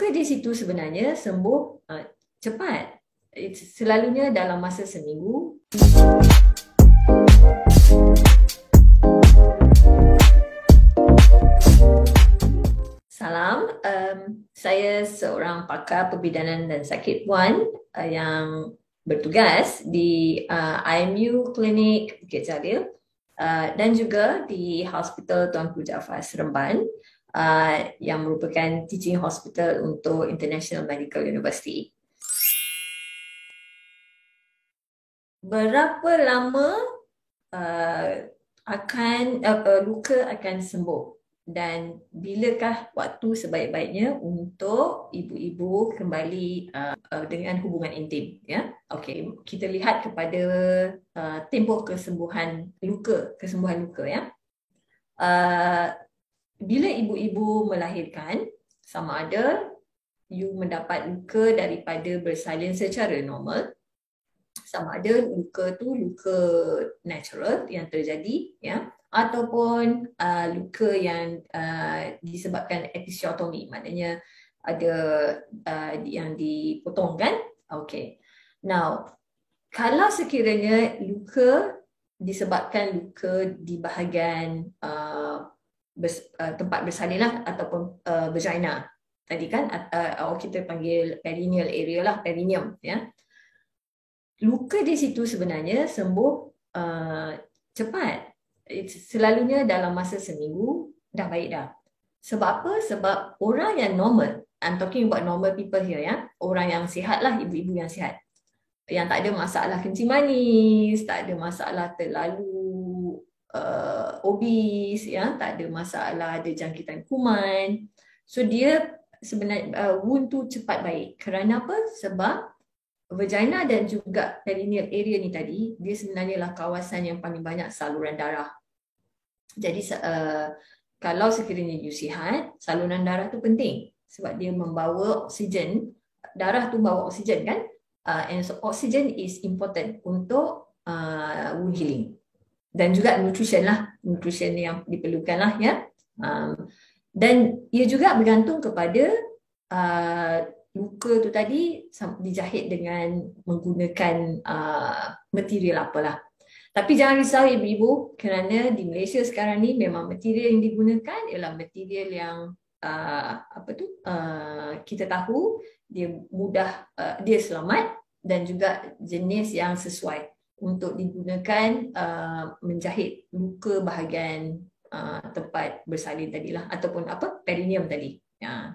luka di situ sebenarnya sembuh cepat. Selalunya dalam masa seminggu. Salam, saya seorang pakar perbidanan dan sakit puan yang bertugas di IMU Klinik Bukit Jalil dan juga di Hospital Tuanku Jaafar Seremban yang merupakan teaching hospital untuk International Medical University. Berapa lama luka akan sembuh? Dan bilakah waktu sebaik-baiknya untuk ibu-ibu kembali dengan hubungan intim? Ya, okey. Kita lihat kepada tempoh kesembuhan luka ya. Bila ibu-ibu melahirkan, sama ada you mendapat luka daripada bersalin secara normal, sama ada luka tu luka natural yang terjadi, ya, ataupun luka yang disebabkan episiotomi, maknanya ada yang dipotongkan. Okay. Now, kalau sekiranya luka disebabkan luka di bahagian tempat bersalin lah, ataupun vagina tadi kan, kita panggil perineal area lah, perineum, ya. Luka di situ sebenarnya sembuh cepat. Selalunya dalam masa seminggu dah baik dah. Sebab apa? Sebab orang yang normal, I'm talking about normal people here, ya. Orang yang sihat lah, ibu-ibu yang sihat, yang tak ada masalah kencing manis, tak ada masalah terlalu obes, ya, tak ada masalah ada jangkitan kuman. So dia sebenarnya wound tu cepat baik. Kerana apa? Sebab vagina dan juga perineal area ni tadi, dia sebenarnya lah kawasan yang paling banyak saluran darah. Jadi kalau sekiranya you sihat, saluran darah tu penting sebab dia membawa oksigen. Darah tu bawa oksigen kan, and so oksigen is important untuk wound healing. Dan juga nutrition lah, nutrition yang diperlukan lah, ya. Dan ia juga bergantung kepada luka tu tadi dijahit dengan menggunakan material apalah. Tapi jangan risau ibu-ibu, kerana di Malaysia sekarang ni memang material yang digunakan ialah material yang kita tahu dia mudah, dia selamat dan juga jenis yang sesuai untuk digunakan menjahit luka bahagian tempat bersalin tadilah, ataupun perineum tadi.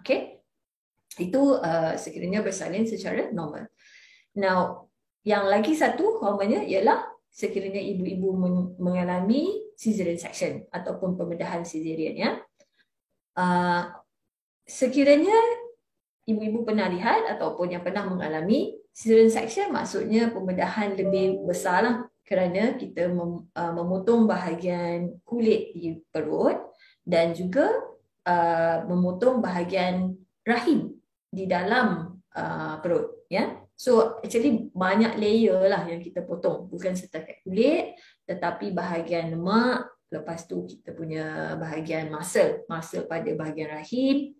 Okay. Itu sekiranya bersalin secara normal. Now, yang lagi satu hormonnya ialah sekiranya ibu-ibu mengalami cesarean section ataupun pembedahan cesarean, ya. Sekiranya ibu-ibu pernah lihat ataupun yang pernah mengalami cesarean section, maksudnya pembedahan lebih besar lah, kerana kita memotong bahagian kulit di perut dan juga memotong bahagian rahim di dalam perut, ya. So actually banyak layer lah yang kita potong, bukan setakat kulit tetapi bahagian lemak, lepas tu kita punya bahagian muscle pada bahagian rahim.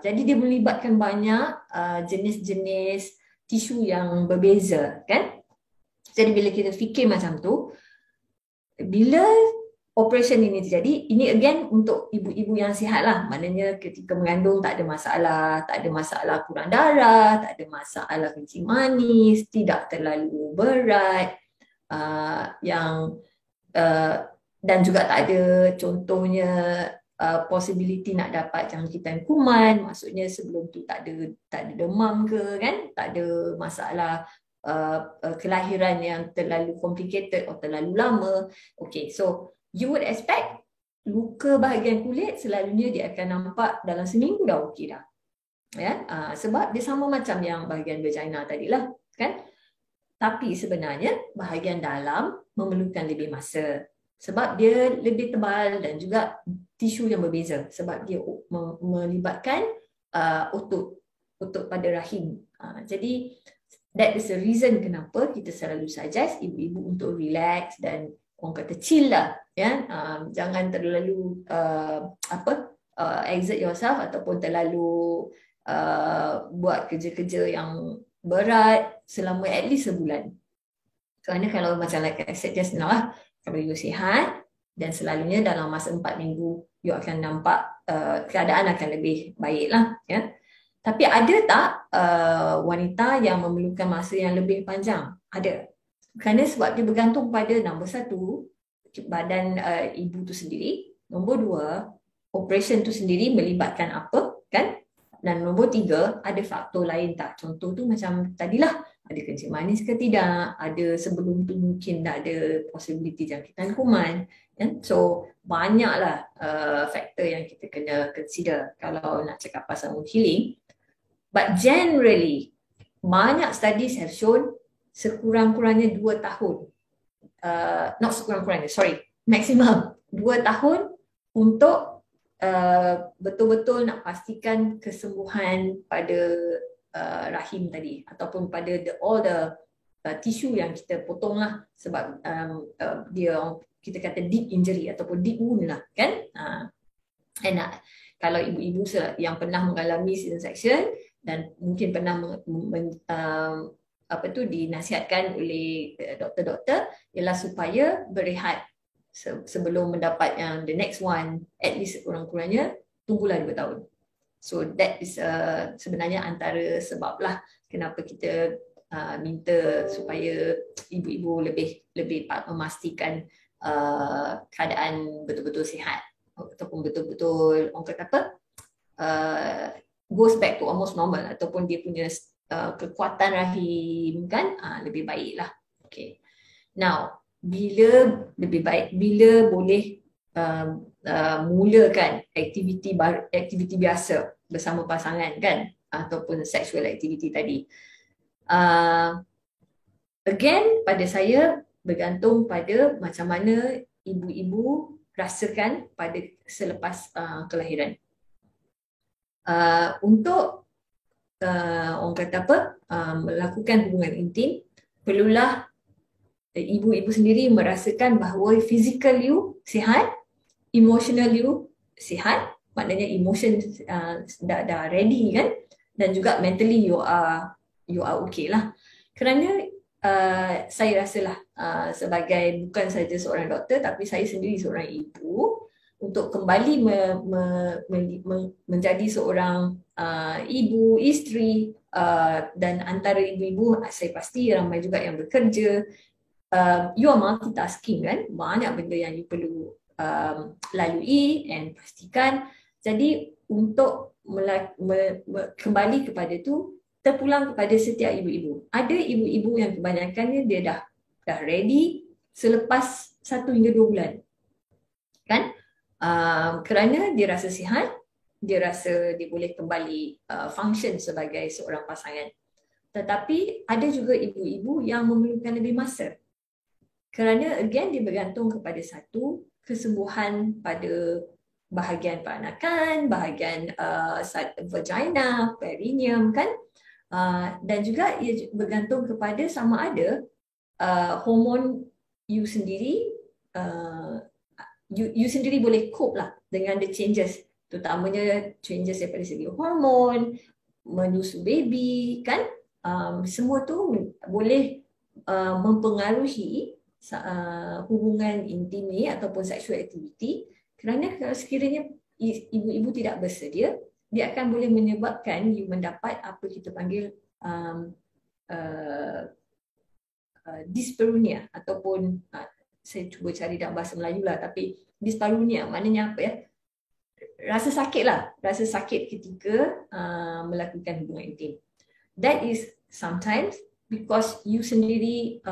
Jadi dia melibatkan banyak jenis-jenis tisu yang berbeza, kan. Jadi bila kita fikir macam tu, bila operation ini terjadi, ini again untuk ibu-ibu yang sihat lah. Maknanya ketika mengandung tak ada masalah kurang darah, tak ada masalah kencing manis, tidak terlalu berat, dan juga tak ada contohnya possibility nak dapat jangkitan kuman, maksudnya sebelum tu tak ada demam ke, kan, tak ada masalah kelahiran yang terlalu complicated atau terlalu lama. Okay, so you would expect luka bahagian kulit selalunya dia akan nampak dalam seminggu dah okey dah, ya. Sebab dia sama macam yang bahagian vagina tadilah, kan. Tapi sebenarnya bahagian dalam memerlukan lebih masa sebab dia lebih tebal dan juga tisu yang berbeza sebab dia melibatkan otot pada rahim. Jadi that is the reason kenapa kita selalu suggest ibu-ibu untuk relax dan orang kata chill lah, ya. Jangan terlalu exert yourself ataupun terlalu buat kerja-kerja yang berat selama at least sebulan. Kerana kalau macam like I said just now lah, kalau you sihat dan selalunya dalam masa 4 minggu you akan nampak keadaan akan lebih baik lah. Ya. Tapi ada tak wanita yang memerlukan masa yang lebih panjang? Ada. Kerana sebab dia bergantung pada nombor satu, badan ibu tu sendiri. Nombor dua, operation tu sendiri melibatkan apa, kan? Dan nombor tiga, ada faktor lain tak? Contoh tu macam tadilah, ada kencing manis ke tidak? Ada sebelum tu mungkin ada possibility jangkitan kuman. Kan? So, banyaklah faktor yang kita kena consider kalau nak cakap pasal mood healing. But generally, banyak studies have shown sekurang-kurangnya 2 tahun. Not sekurang-kurangnya, sorry. Maksimum 2 tahun untuk betul-betul nak pastikan kesembuhan pada rahim tadi. Ataupun pada all the tissue yang kita potong lah. Sebab dia kita kata deep injury ataupun deep wound lah. Kan? Kalau ibu-ibu yang pernah mengalami C-section dan mungkin pernah dinasihatkan oleh doktor-doktor ialah supaya berehat sebelum mendapat yang the next one, at least kurang-kurangnya tunggulah 2 tahun. So that is sebenarnya antara sebab lah kenapa kita minta supaya ibu-ibu lebih memastikan keadaan betul-betul sihat ataupun betul-betul orang kata apa, goes back to almost normal ataupun dia punya kekuatan rahim kan lebih baik lah. Okay. Now, bila lebih baik, bila boleh mulakan aktiviti biasa bersama pasangan kan ataupun sexual activity tadi. Again, pada saya bergantung pada macam mana ibu-ibu rasakan pada selepas kelahiran. Untuk orang kata apa, melakukan hubungan intim, perlulah ibu-ibu sendiri merasakan bahawa physical you sihat, emotional you sihat, maknanya emotion dah ready kan, dan juga mentally you are okay lah. Kerana saya rasalah sebagai bukan saja seorang doktor tapi saya sendiri seorang ibu, untuk kembali menjadi seorang ibu, isteri, dan antara ibu-ibu saya pasti ramai juga yang bekerja. You are multitasking kan, banyak benda yang you perlu lalui and pastikan. Jadi untuk kembali kepada tu, terpulang kepada setiap ibu-ibu. Ada ibu-ibu yang kebanyakannya dia dah ready selepas 1 hingga 2 bulan. Kan? Kerana dia rasa sihat, dia rasa dia boleh kembali function sebagai seorang pasangan. Tetapi ada juga ibu-ibu yang memerlukan lebih masa. Kerana again dia bergantung kepada satu, kesembuhan pada bahagian peranakan, bahagian vagina, perineum kan. Dan juga ia bergantung kepada sama ada hormon you sendiri, you sendiri boleh cope lah dengan the changes, terutamanya changes daripada segi hormon, menyusu baby kan, semua tu boleh mempengaruhi hubungan intim ni ataupun sexual activity. Kerana kalau sekiranya ibu-ibu tidak bersedia, dia akan boleh menyebabkan you mendapat apa kita panggil dyspareunia ataupun saya cuba cari dalam bahasa Melayu lah, tapi dyspareunia maknanya apa ya? Rasa sakit lah, rasa sakit ketika melakukan hubungan intim. That is sometimes because you sendiri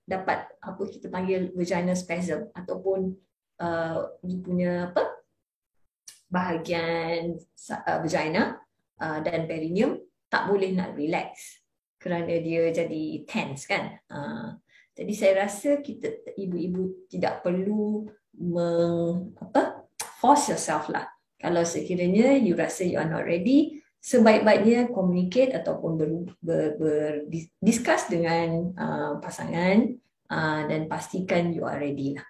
dapat apa kita panggil vaginal spasm ataupun you punya apa? Bahagian vagina dan perineum tak boleh nak relax kerana dia jadi tense kan. Jadi saya rasa kita ibu-ibu tidak perlu force yourself lah. Kalau sekiranya you rasa you are not ready, sebaik-baiknya communicate ataupun discuss dengan pasangan dan pastikan you are ready lah.